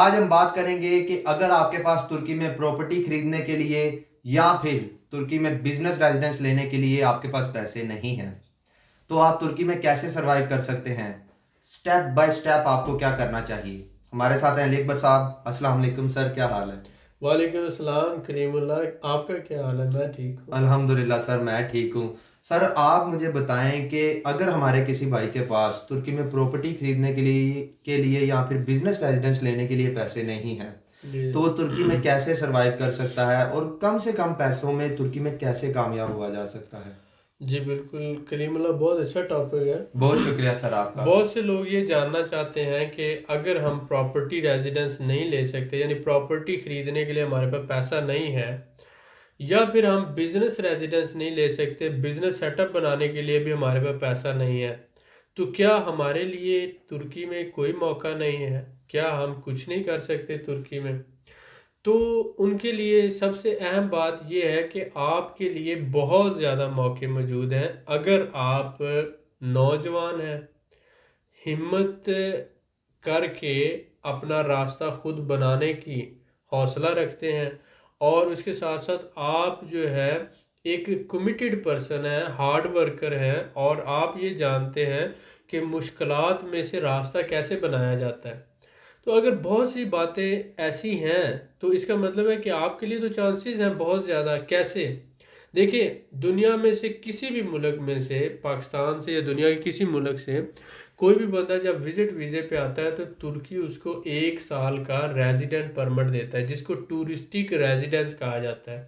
آج ہم بات کریں گے کہ اگر آپ کے پاس ترکی میں پراپرٹی خریدنے کے لیے یا پھر ترکی میں بزنس ریزیڈنس لینے کے لیے آپ کے پاس پیسے نہیں ہیں تو آپ ترکی میں کیسے سروائیو کر سکتے ہیں، سٹیپ بائی سٹیپ آپ کو کیا کرنا چاہیے۔ ہمارے ساتھ ہیں علی اکبر صاحب۔ السلام علیکم سر، کیا حال ہے؟ وعلیکم السلام کریم اللہ، آپ کا کیا حال ہے؟ میں ٹھیک ہوں الحمدللہ سر، میں ٹھیک ہوں۔ سر آپ مجھے بتائیں کہ اگر ہمارے کسی بھائی کے پاس ترکی میں پراپرٹی خریدنے کے لیے یا پھر بزنس ریزیڈنس لینے کے لیے پیسے نہیں ہیں جی تو وہ ترکی میں کیسے سروائیو کر سکتا ہے اور کم سے کم پیسوں میں ترکی میں کیسے کامیاب ہوا جا سکتا ہے؟ جی بالکل کریم اللہ، بہت اچھا ٹاپک ہے۔ بہت شکریہ سر آپ کا۔ بہت سے لوگ یہ جاننا چاہتے ہیں کہ اگر ہم پراپرٹی ریزیڈنس نہیں لے سکتے، یعنی پراپرٹی خریدنے کے لیے ہمارے پاس پیسہ نہیں ہے، یا پھر ہم بزنس ریزیڈنس نہیں لے سکتے، بزنس سیٹ اپ بنانے کے لیے بھی ہمارے پاس پیسہ نہیں ہے، تو کیا ہمارے لیے ترکی میں کوئی موقع نہیں ہے؟ کیا ہم کچھ نہیں کر سکتے ترکی میں؟ تو ان کے لیے سب سے اہم بات یہ ہے کہ آپ کے لیے بہت زیادہ موقع موجود ہیں اگر آپ نوجوان ہیں، ہمت کر کے اپنا راستہ خود بنانے کی حوصلہ رکھتے ہیں، اور اس کے ساتھ ساتھ آپ جو ہے ایک کمیٹڈ پرسن ہے، ہارڈ ورکر ہیں، اور آپ یہ جانتے ہیں کہ مشکلات میں سے راستہ کیسے بنایا جاتا ہے۔ تو اگر بہت سی باتیں ایسی ہیں تو اس کا مطلب ہے کہ آپ کے لیے تو چانسز ہیں بہت زیادہ۔ کیسے؟ دیکھیں، دنیا میں سے کسی بھی ملک میں سے، پاکستان سے یا دنیا کے کسی ملک سے کوئی بھی بندہ جب وزٹ ویزے پہ آتا ہے تو ترکی اس کو 1 سال کا ریزیڈنٹ پرمٹ دیتا ہے، جس کو ٹورسٹک ریزیڈنس کہا جاتا ہے۔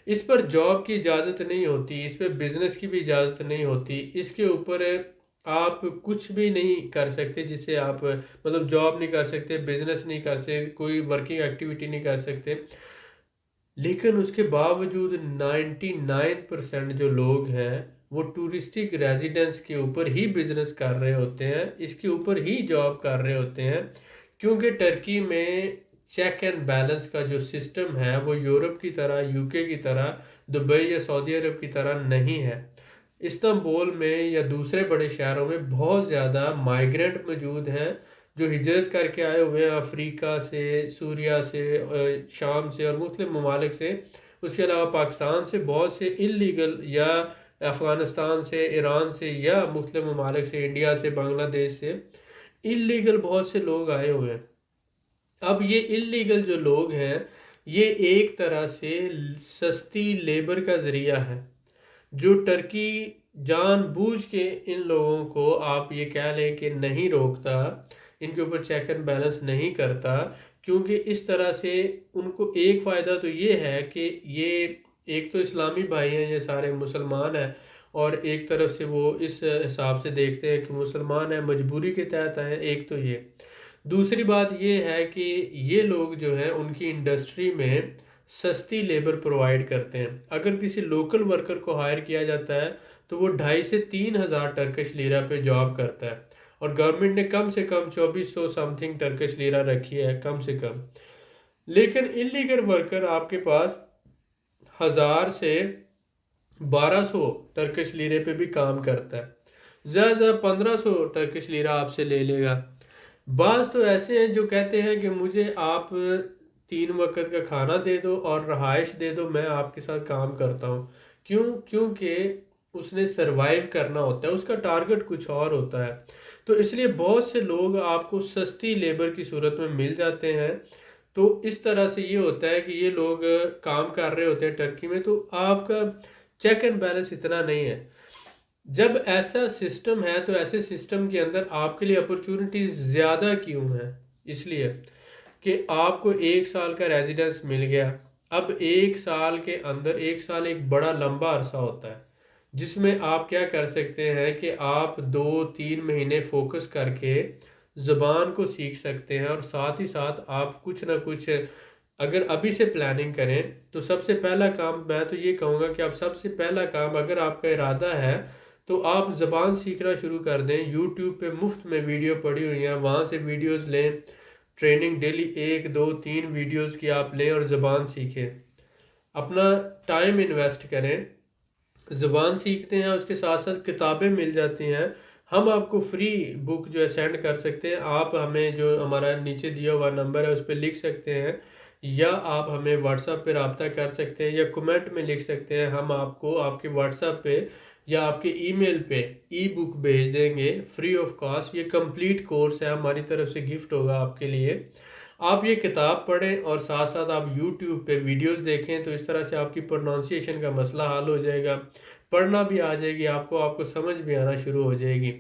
اس پر جاب کی اجازت نہیں ہوتی، اس پہ بزنس کی بھی اجازت نہیں ہوتی، اس کے اوپر آپ کچھ بھی نہیں کر سکتے، جس سے آپ مطلب جاب نہیں کر سکتے، بزنس نہیں کر سکتے، کوئی ورکنگ ایکٹیویٹی نہیں کر سکتے۔ لیکن اس کے باوجود 99% جو لوگ ہیں وہ ٹورسٹک ریزیڈنس کے اوپر ہی بزنس کر رہے ہوتے ہیں، اس کے اوپر ہی جاب کر رہے ہوتے ہیں، کیونکہ ٹرکی میں چیک اینڈ بیلنس کا جو سسٹم ہے وہ یورپ کی طرح، یو کے کی طرح، دبئی یا سعودی عرب کی طرح نہیں ہے۔ استنبول میں یا دوسرے بڑے شہروں میں بہت زیادہ مائیگرنٹ موجود ہیں جو ہجرت کر کے آئے ہوئے ہیں، افریقہ سے، سوریا سے، شام سے اور مختلف ممالک سے۔ اس کے علاوہ پاکستان سے بہت سے اللیگل، یا افغانستان سے، ایران سے، یا مختلف ممالک سے، انڈیا سے، بنگلہ دیش سے اللیگل بہت سے لوگ آئے ہوئے ہیں۔ اب یہ اللیگل جو لوگ ہیں یہ ایک طرح سے سستی لیبر کا ذریعہ ہے، جو ٹرکی جان بوجھ کے ان لوگوں کو، آپ یہ کہہ لیں کہ نہیں روکتا، ان کے اوپر چیک اینڈ بیلنس نہیں کرتا، کیونکہ اس طرح سے ان کو ایک فائدہ تو یہ ہے کہ یہ ایک تو اسلامی بھائی ہیں، یہ سارے مسلمان ہیں، اور ایک طرف سے وہ اس حساب سے دیکھتے ہیں کہ مسلمان ہیں، مجبوری کے تحت ہیں، ایک تو یہ۔ دوسری بات یہ ہے کہ یہ لوگ جو ہیں ان کی انڈسٹری میں سستی لیبر پرووائڈ کرتے ہیں۔ اگر کسی لوکل ورکر کو ہائر کیا جاتا ہے تو وہ 2500 سے 3000 ٹرکش لیرہ پہ جاب کرتا ہے، اور گورنمنٹ نے کم سے کم 2400 سم تھنگ ٹرکش لیرہ رکھی ہے کم سے کم۔ لیکن انلیگل ورکر آپ کے پاس 1000 سے 1200 ٹرکش لیرے پہ بھی کام کرتا ہے، زیادہ زیادہ 1500 ٹرکش لیرہ آپ سے لے لے گا۔ بعض تو ایسے ہیں جو کہتے ہیں کہ مجھے آپ 3 وقت کا کھانا دے دو اور رہائش دے دو، میں آپ کے ساتھ کام کرتا ہوں۔ کیونکہ اس نے سروائیو کرنا ہوتا ہے، اس کا ٹارگٹ کچھ اور ہوتا ہے۔ تو اس لیے بہت سے لوگ آپ کو سستی لیبر کی صورت میں مل جاتے ہیں۔ تو اس طرح سے یہ ہوتا ہے کہ یہ لوگ کام کر رہے ہوتے ہیں ٹرکی میں، تو آپ کا چیک اینڈ بیلنس اتنا نہیں ہے۔ جب ایسا سسٹم ہے تو ایسے سسٹم کے اندر آپ کے لیے اپرچونٹیز زیادہ کیوں ہیں؟ اس لیے کہ آپ کو 1 سال کا ریزیڈنس مل گیا۔ اب 1 سال کے اندر، 1 سال ایک بڑا لمبا عرصہ ہوتا ہے جس میں آپ کیا کر سکتے ہیں کہ آپ 2-3 مہینے فوکس کر کے زبان کو سیکھ سکتے ہیں، اور ساتھ ہی ساتھ آپ کچھ نہ کچھ اگر ابھی سے پلاننگ کریں تو سب سے پہلا کام میں تو یہ کہوں گا کہ آپ سب سے پہلا کام، اگر آپ کا ارادہ ہے تو آپ زبان سیکھنا شروع کر دیں۔ یوٹیوب پہ مفت میں ویڈیو پڑی ہوئی ہیں، وہاں سے ویڈیوز لیں، ٹریننگ ڈیلی 1 2 3 ویڈیوز کی آپ لیں اور زبان سیکھیں، اپنا ٹائم انویسٹ کریں، زبان سیکھتے ہیں، اس کے ساتھ ساتھ کتابیں مل جاتی ہیں، ہم آپ کو فری بک جو ہے سینڈ کر سکتے ہیں. آپ ہمیں جو ہمارا نیچے دیا ہوا نمبر ہے اس پہ لکھ سکتے ہیں، یا آپ ہمیں واٹس ایپ پہ رابطہ کر سکتے ہیں، یا کمنٹ میں لکھ سکتے ہیں. ہم آپ کو آپ کے واٹس ایپ پہ یا آپ کے ای میل پہ ای بک بھیج دیں گے فری آف کاسٹ. یہ کمپلیٹ کورس ہے، ہماری طرف سے گفٹ ہوگا آپ کے لیے. آپ یہ کتاب پڑھیں اور ساتھ ساتھ آپ یوٹیوب پہ ویڈیوز دیکھیں، تو اس طرح سے آپ کی پروننسیشن کا مسئلہ حل ہو جائے گا، پڑھنا بھی آ جائے گی آپ کو سمجھ بھی آنا شروع ہو جائے گی.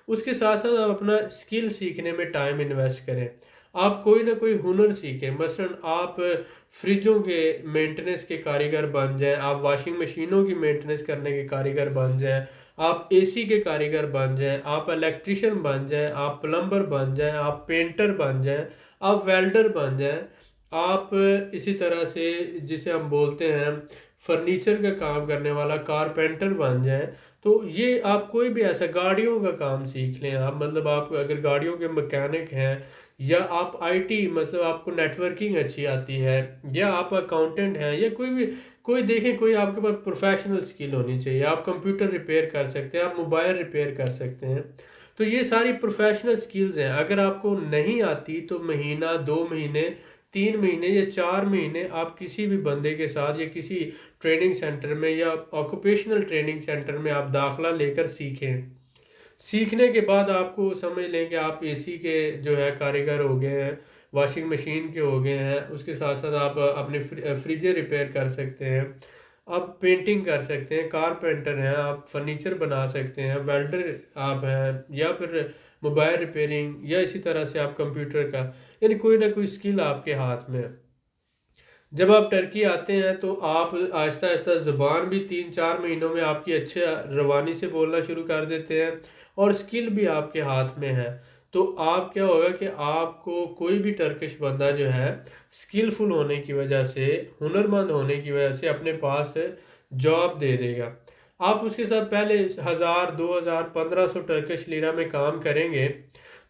اس کے ساتھ ساتھ آپ اپنا اسکل سیکھنے میں ٹائم انویسٹ کریں. آپ کوئی نہ کوئی ہنر سیکھیں. مثلا آپ فریجوں کے مینٹننس کے کاریگر بن جائیں، آپ واشنگ مشینوں کی مینٹننس کرنے کے کاریگر بن جائیں، آپ اے سی کے کاریگر بن جائیں، آپ الیکٹریشین بن جائیں، آپ پلمبر بن جائیں، آپ پینٹر بن جائیں، آپ ویلڈر بن جائیں. آپ اسی طرح سے جسے ہم بولتے ہیں فرنیچر کا کام کرنے والا کارپینٹر بن جائیں. تو یہ آپ کوئی بھی ایسا گاڑیوں کا کام سیکھ لیں. آپ مطلب آپ اگر گاڑیوں کے مکینک ہیں، یا آپ آئی ٹی مطلب آپ کو نیٹ ورکنگ اچھی آتی ہے، یا آپ اکاؤنٹنٹ ہیں، یا کوئی دیکھیں کوئی آپ کے پاس پروفیشنل سکل ہونی چاہیے. آپ کمپیوٹر ریپیئر کر سکتے ہیں، آپ موبائل ریپیئر کر سکتے ہیں. تو یہ ساری پروفیشنل سکلز ہیں. اگر آپ کو نہیں آتی تو مہینہ، 2 مہینے، 3 مہینے یا 4 مہینے آپ کسی بھی بندے کے ساتھ یا کسی ٹریننگ سینٹر میں یا آکوپیشنل ٹریننگ سینٹر میں آپ داخلہ لے کر سیکھیں. سیکھنے کے بعد آپ کو سمجھ لیں کہ آپ اے سی کے جو ہے کاریگر ہو گئے ہیں، واشنگ مشین کے ہو گئے ہیں. اس کے ساتھ ساتھ آپ اپنے فریجیں ریپیئر کر سکتے ہیں، آپ پینٹنگ کر سکتے ہیں، کارپینٹر ہیں، آپ فرنیچر بنا سکتے ہیں، ویلڈر آپ ہیں، یا پھر موبائل ریپیئرنگ، یا اسی طرح سے آپ کمپیوٹر کا، یعنی کوئی نہ کوئی اسکل آپ کے ہاتھ میں ہے. جب آپ ٹرکی آتے ہیں تو آپ آہستہ آہستہ زبان بھی 3-4 مہینوں میں آپ کی اچھے روانی سے بولنا شروع کر دیتے ہیں، اور اسکل بھی آپ کے ہاتھ میں ہے. تو آپ کیا ہوگا کہ آپ کو کوئی بھی ٹرکش بندہ جو ہے اسکلفل ہونے کی وجہ سے، ہنرمند ہونے کی وجہ سے اپنے پاس جاب دے دے گا. آپ اس کے ساتھ پہلے 1000، 2000، 1500 ٹرکش لیرہ میں کام کریں گے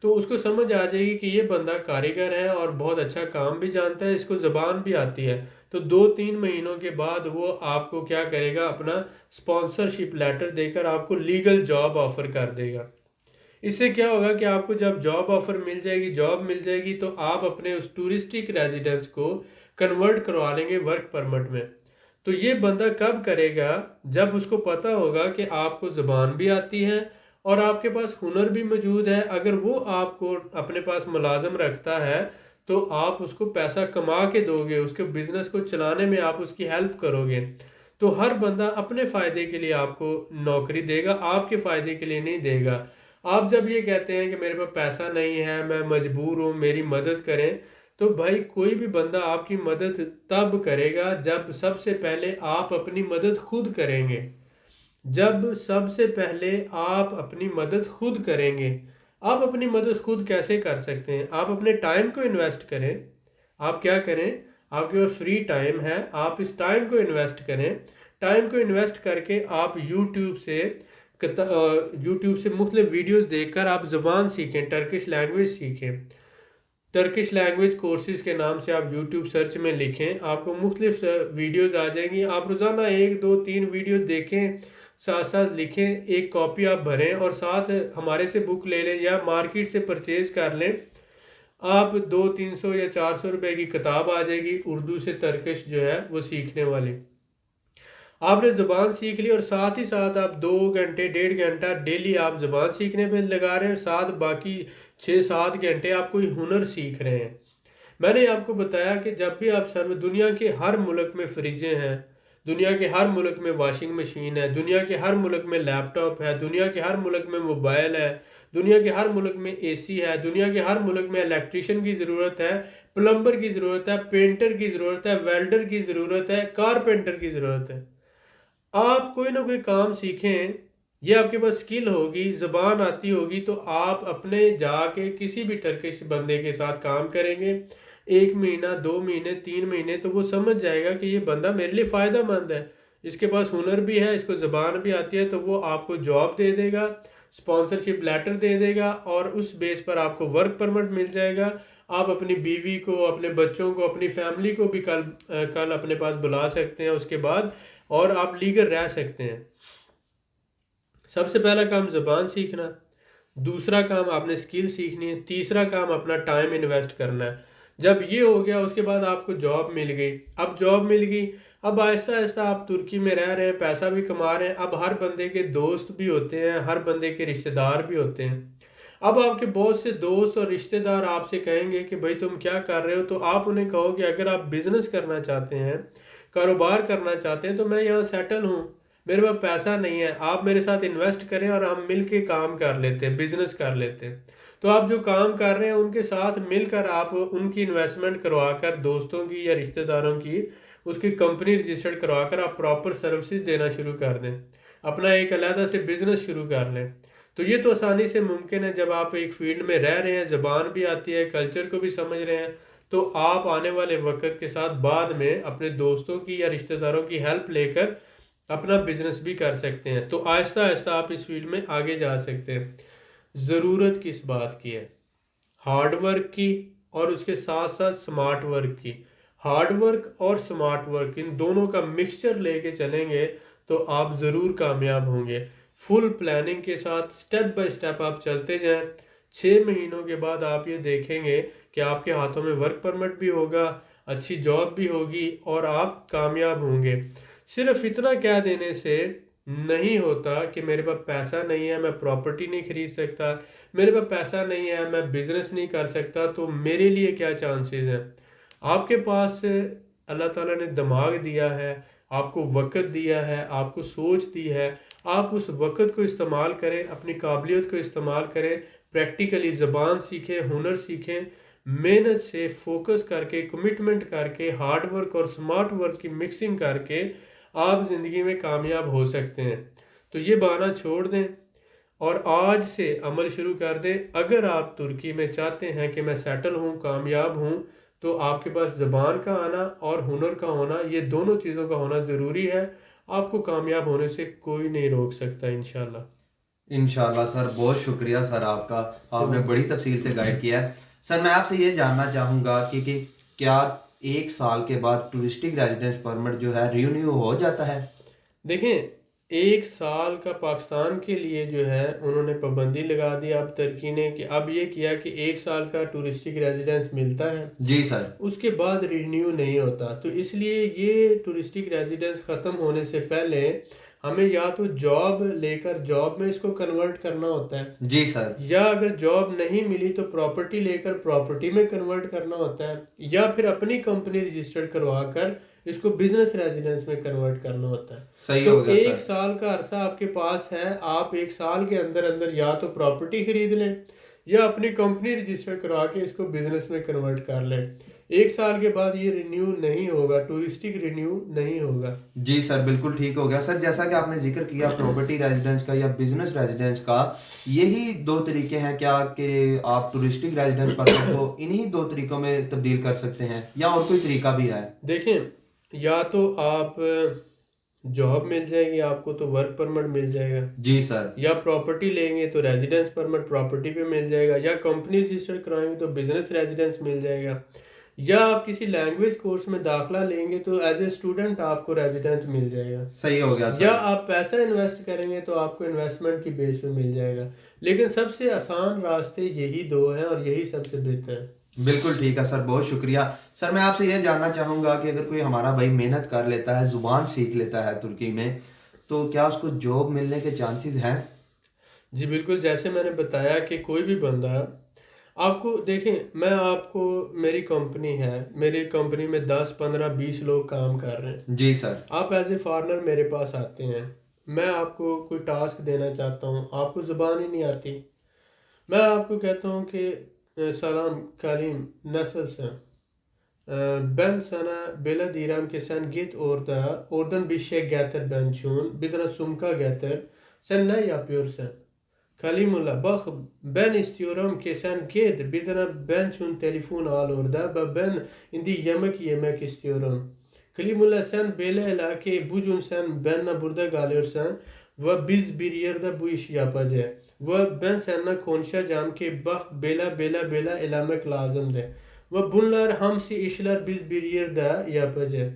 تو اس کو سمجھ آ جائے گی کہ یہ بندہ کاریگر ہے اور بہت اچھا کام بھی جانتا ہے، اس کو زبان بھی آتی ہے. تو 2-3 مہینوں کے بعد وہ آپ کو کیا کرے گا، اپنا اسپانسرشپ لیٹر دے کر آپ کو لیگل جاب آفر کر دے گا. اس سے کیا ہوگا کہ آپ کو جب جاب آفر مل جائے گی، جاب مل جائے گی، تو آپ اپنے اس ٹورسٹک ریزیڈنس کو کنورٹ کروا لیں گے ورک پرمٹ میں. تو یہ بندہ کب کرے گا، جب اس کو پتہ ہوگا کہ آپ کو زبان بھی آتی ہے اور آپ کے پاس ہنر بھی موجود ہے. اگر وہ آپ کو اپنے پاس ملازم رکھتا ہے تو آپ اس کو پیسہ کما کے دو گے، اس کے بزنس کو چلانے میں آپ اس کی ہیلپ کرو گے. تو ہر بندہ اپنے فائدے کے لیے آپ کو نوکری دے گا، آپ کے فائدے کے لیے نہیں دے گا. آپ جب یہ کہتے ہیں کہ میرے پاس پیسہ نہیں ہے، میں مجبور ہوں، میری مدد کریں، تو بھائی کوئی بھی بندہ آپ کی مدد تب کرے گا جب سب سے پہلے آپ اپنی مدد خود کریں گے. جب سب سے پہلے آپ اپنی مدد خود کریں گے. آپ اپنی مدد خود کیسے کر سکتے ہیں؟ آپ اپنے ٹائم کو انویسٹ کریں. آپ کیا کریں، آپ کے پاس فری ٹائم ہے، آپ اس ٹائم کو انویسٹ کریں. ٹائم کو انویسٹ کر کے آپ یوٹیوب سے مختلف ویڈیوز دیکھ کر آپ زبان سیکھیں، ٹرکش لینگویج سیکھیں. ٹرکش لینگویج کورسز کے نام سے آپ یوٹیوب سرچ میں لکھیں، آپ کو مختلف ویڈیوز آ جائیں گی. آپ روزانہ 1 2 3 ویڈیو دیکھیں، ساتھ ساتھ لکھیں، ایک کاپی آپ بھریں اور ساتھ ہمارے سے بک لے لیں یا مارکیٹ سے پرچیز کر لیں. آپ 200-300 یا 400 روپے کی کتاب آ جائے گی اردو سے ترکش جو ہے وہ سیکھنے والی. آپ نے زبان سیکھ لی اور ساتھ ہی ساتھ آپ 2 گھنٹے 1.5 گھنٹہ ڈیلی آپ زبان سیکھنے پہ لگا رہے ہیں، ساتھ باقی 6-7 گھنٹے آپ کوئی ہنر سیکھ رہے ہیں. میں نے آپ کو بتایا کہ جب بھی آپ دنیا کے ہر ملک میں فریجیں ہیں، دنیا کے ہر ملک میں واشنگ مشین ہے، دنیا کے ہر ملک میں لیپ ٹاپ ہے، دنیا کے ہر ملک میں موبائل ہے، دنیا کے ہر ملک میں اے سی ہے، دنیا کے ہر ملک میں الیکٹریشین کی ضرورت ہے، پلمبر کی ضرورت ہے، پینٹر کی ضرورت ہے، ویلڈر کی ضرورت ہے، کارپینٹر کی ضرورت ہے. آپ کوئی نہ کوئی کام سیکھیں، یہ آپ کے پاس سکل ہوگی، زبان آتی ہوگی، تو آپ اپنے جا کے کسی بھی ٹرکش بندے کے ساتھ کام کریں گے 1 مہینہ، 2 مہینے، 3 مہینے، تو وہ سمجھ جائے گا کہ یہ بندہ میرے لیے فائدہ مند ہے، اس کے پاس ہنر بھی ہے، اس کو زبان بھی آتی ہے. تو وہ آپ کو جاب دے دے گا، اسپانسرشپ لیٹر دے دے گا، اور اس بیس پر آپ کو ورک پرمٹ مل جائے گا. آپ اپنی بیوی کو، اپنے بچوں کو، اپنی فیملی کو بھی کل اپنے پاس بلا سکتے ہیں اس کے بعد، اور آپ لیگل رہ سکتے ہیں. سب سے پہلا کام زبان سیکھنا. دوسرا کام آپ نے اسکل سیکھنی ہے، تیسرا کام اپنا ٹائم انویسٹ کرنا ہے. جب یہ ہو گیا اس کے بعد آپ کو جاب مل گئی. اب جاب مل گئی، اب آہستہ آہستہ آپ ترکی میں رہ رہے ہیں، پیسہ بھی کما رہے ہیں. اب ہر بندے کے دوست بھی ہوتے ہیں، ہر بندے کے رشتہ دار بھی ہوتے ہیں. اب آپ کے بہت سے دوست اور رشتہ دار آپ سے کہیں گے کہ بھائی تم کیا کر رہے ہو، تو آپ انہیں کہو کہ اگر آپ بزنس کرنا چاہتے ہیں، کاروبار کرنا چاہتے ہیں، تو میں یہاں سیٹل ہوں، میرے پاس پیسہ نہیں ہے، آپ میرے ساتھ انویسٹ کریں اور ہم مل کے کام کر لیتے ہیں، بزنس کر لیتے ہیں. تو آپ جو کام کر رہے ہیں ان کے ساتھ مل کر آپ ان کی انویسٹمنٹ کروا کر، دوستوں کی یا رشتہ داروں کی اس کی کمپنی رجسٹرڈ کروا کر آپ پراپر سروسز دینا شروع کر دیں، اپنا ایک علیحدہ سے بزنس شروع کر لیں. تو یہ تو آسانی سے ممکن ہے جب آپ ایک فیلڈ میں رہ رہے ہیں، زبان بھی آتی ہے، کلچر کو بھی سمجھ رہے ہیں. تو آپ آنے والے وقت کے ساتھ بعد میں اپنے دوستوں کی یا رشتہ داروں کی ہیلپ لے کر اپنا بزنس بھی کر سکتے ہیں. تو آہستہ آہستہ آپ اس فیلڈ میں آگے جا سکتے ہیں. ضرورت کس بات کی ہے؟ ہارڈ ورک کی، اور اس کے ساتھ ساتھ سمارٹ ورک کی. ہارڈ ورک اور سمارٹ ورک ان دونوں کا مکسچر لے کے چلیں گے تو آپ ضرور کامیاب ہوں گے. فل پلاننگ کے ساتھ سٹیپ بائی سٹیپ آپ چلتے جائیں. 6 مہینوں کے بعد آپ یہ دیکھیں گے کہ آپ کے ہاتھوں میں ورک پرمٹ بھی ہوگا، اچھی جاب بھی ہوگی اور آپ کامیاب ہوں گے. صرف اتنا کہہ دینے سے نہیں ہوتا کہ میرے پاس پیسہ نہیں ہے، میں پراپرٹی نہیں خرید سکتا، میرے پاس پیسہ نہیں ہے، میں بزنس نہیں کر سکتا، تو میرے لیے کیا چانسز ہیں. آپ کے پاس اللہ تعالیٰ نے دماغ دیا ہے، آپ کو وقت دیا ہے، آپ کو سوچ دی ہے. آپ اس وقت کو استعمال کریں، اپنی قابلیت کو استعمال کریں، پریکٹیکلی زبان سیکھیں، ہنر سیکھیں، محنت سے فوکس کر کے، کمٹمنٹ کر کے، ہارڈ ورک اور سمارٹ ورک کی مکسنگ کر کے آپ زندگی میں کامیاب ہو سکتے ہیں. تو یہ بہانہ چھوڑ دیں اور آج سے عمل شروع کر دیں. اگر آپ ترکی میں چاہتے ہیں کہ میں سیٹل ہوں، کامیاب ہوں، تو آپ کے پاس زبان کا آنا اور ہنر کا ہونا، یہ دونوں چیزوں کا ہونا ضروری ہے. آپ کو کامیاب ہونے سے کوئی نہیں روک سکتا انشاءاللہ. انشاءاللہ سر، بہت شکریہ سر آپ کا، آپ نے بڑی تفصیل سے گائیڈ کیا ہے. سر میں آپ سے یہ جاننا چاہوں گا کہ کیا 1 سال کے بعد ٹورسٹک ریزیڈنس پرمٹ جو ہے رینیو ہو جاتا ہے؟ دیکھیں، 1 سال کا پاکستان کے لیے جو ہے انہوں نے پابندی لگا دی اب ترکی نے، کہ اب یہ کیا کہ 1 سال کا ٹورسٹک ریزیڈنس ملتا ہے، جی سر. اس کے بعد رینیو نہیں ہوتا. تو اس لیے یہ ٹورسٹک ریزیڈنس ختم ہونے سے پہلے ہمیں یا تو جاب لے کر جاب میں اس کو کنورٹ کرنا ہوتا ہے، جی سر. یا اگر جاب نہیں ملی تو پراپرٹی لے کر پراپرٹی میں کنورٹ کرنا ہوتا ہے، یا پھر اپنی کمپنی رجسٹرڈ کروا کر اس کو بزنس ریزیڈنس میں کنورٹ کرنا ہوتا ہے. صحیح تو ہو گیا ایک سر. سال کا عرصہ آپ کے پاس ہے، آپ 1 سال کے اندر اندر یا تو پراپرٹی خرید لیں یا اپنی کمپنی رجسٹر کروا کے اس کو بزنس میں کنورٹ کر لیں. 1 سال کے بعد یہ رینیو نہیں ہوگا، ٹورسٹک رینیو نہیں ہوگا. جی سر، بالکل ٹھیک ہو گیا سر. جیسا کہ آپ نے ذکر کیا پراپرٹی ریزیڈنس کا یا بزنس ریزیڈنس کا، یہی 2 طریقے ہیں کیا کہ آپ ٹورسٹک ریزیڈنس پرمٹ کو انہی 2 طریقوں میں تبدیل کر سکتے ہیں یا اور کوئی طریقہ بھی ہے؟ دیکھیں، یا تو آپ جاب مل جائے گی آپ کو تو ورک پرمٹ مل جائے گا، جی سر. یا پراپرٹی لیں گے تو ریزیڈنس پرمٹ پراپرٹی پہ مل جائے گا، یا کمپنی رجسٹر کرائیں گے تو بزنس ریزیڈنس مل جائے گا، یا آپ کسی لینگویج کورس میں داخلہ لیں گے تو ایز اے اسٹوڈنٹ آپ کو ریزیڈنٹ مل جائے گا، صحیح ہو گیا یا سر. آپ پیسہ انویسٹ کریں گے تو آپ کو انویسٹمنٹ کی بیس پہ مل جائے گا. لیکن سب سے آسان راستے یہی 2 ہیں اور یہی سب سے بہتر ہے. بالکل ٹھیک ہے سر، بہت شکریہ. سر میں آپ سے یہ جاننا چاہوں گا کہ اگر کوئی ہمارا بھائی محنت کر لیتا ہے، زبان سیکھ لیتا ہے ترکی میں، تو کیا اس کو جاب ملنے کے چانسز ہیں؟ جی بالکل، جیسے میں نے بتایا کہ کوئی بھی بندہ آپ کو، دیکھیں میں آپ کو، میری کمپنی ہے، میری کمپنی میں 10 15 20 لوگ کام کر رہے ہیں. جی سر. آپ ایز اے فارنر میرے پاس آتے ہیں، میں آپ کو کوئی ٹاسک دینا چاہتا ہوں، آپ کو زبان ہی نہیں آتی، میں آپ کو کہتا ہوں کہ سلام Kalim, nasılsın? Ben sana böyle diyorum ki sen git orada, oradan bir şey getir ben için, bir tane sumka getir. Sen ne yapıyorsun? Kalimullah, bak ben istiyorum ki sen git bir tane ben için telefon al orada ve ben indi yemek yemek istiyorum. Kalimullah, sen böyle hele ki bugün sen benimle burada kalıyorsan ve biz bir yerde bu işi yapacağız. Ve ben seninle konuşacağım ki bak bela elemek lazımdır. Ve bunlar hamsi işler biz bir yerde yapacağız.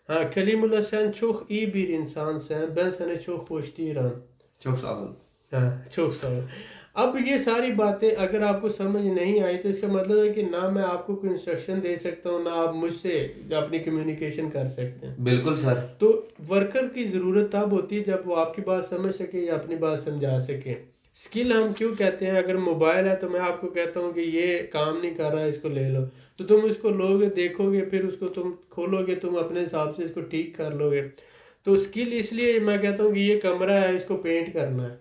Ha Kalimullah, sen çok iyi bir insansın. Ben seni çok hoşlanıyorum. Çok sağ olun. Ha, çok sağ ol. اب یہ ساری باتیں اگر آپ کو سمجھ نہیں آئی تو اس کا مطلب ہے کہ نہ میں آپ کو کوئی انسٹرکشن دے سکتا ہوں، نہ آپ مجھ سے اپنی کمیونیکیشن کر سکتے ہیں. بالکل سر. تو ورکر کی ضرورت تب ہوتی ہے جب وہ آپ کی بات سمجھ سکے یا اپنی بات سمجھا سکے. اسکل ہم کیوں کہتے ہیں؟ اگر موبائل ہے تو میں آپ کو کہتا ہوں کہ یہ کام نہیں کر رہا ہے، اس کو لے لو، تو تم اس کو لو گے، دیکھو گے، پھر اس کو تم کھولو گے، تم اپنے حساب سے اس کو ٹھیک کر لو گے. تو اسکل اس لیے میں کہتا ہوں کہ یہ کمرہ ہے، اس کو پینٹ کرنا ہے،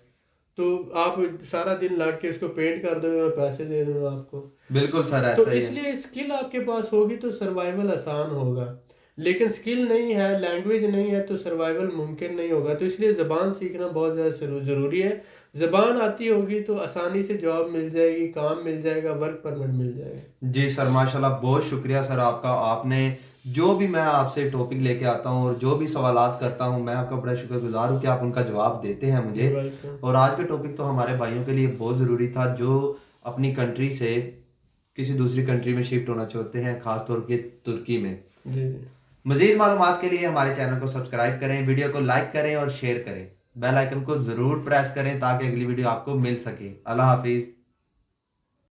تو آپ سارا دن لگ کے اس کو پینٹ کر دو گے، میں پیسے دے دوں گا آپ کو. بالکل سر تو ایسا ہی اس ہے. لیے اسکل آپ کے پاس ہوگی تو سروائیول آسان ہوگا، لیکن اسکل نہیں ہے، لینگویج نہیں ہے تو سروائیول ممکن نہیں ہوگا. تو اس لیے زبان سیکھنا بہت زیادہ ضروری ہے. زبان آتی ہوگی تو آسانی سے جاب مل جائے گی، کام مل جائے گا، ورک پرمٹ مل جائے گا. جی سر ماشاء اللہ، بہت شکریہ سر آپ کا. آپ نے جو بھی، میں آپ سے ٹاپک لے کے آتا ہوں اور جو بھی سوالات کرتا ہوں، میں آپ کا بڑا شکر گزار ہوں کہ آپ ان کا جواب دیتے ہیں مجھے. ویلکم. اور آج کا ٹاپک تو ہمارے بھائیوں کے لیے بہت ضروری تھا جو اپنی کنٹری سے کسی دوسری کنٹری میں شفٹ ہونا چاہتے ہیں، خاص طور پہ ترکی میں. جی جی. مزید معلومات کے لیے ہمارے چینل کو سبسکرائب کریں، ویڈیو کو لائک کریں اور شیئر کریں، بیل آئیکن کو ضرور پریس کریں تاکہ اگلی ویڈیو آپ کو مل سکے. اللہ حافظ.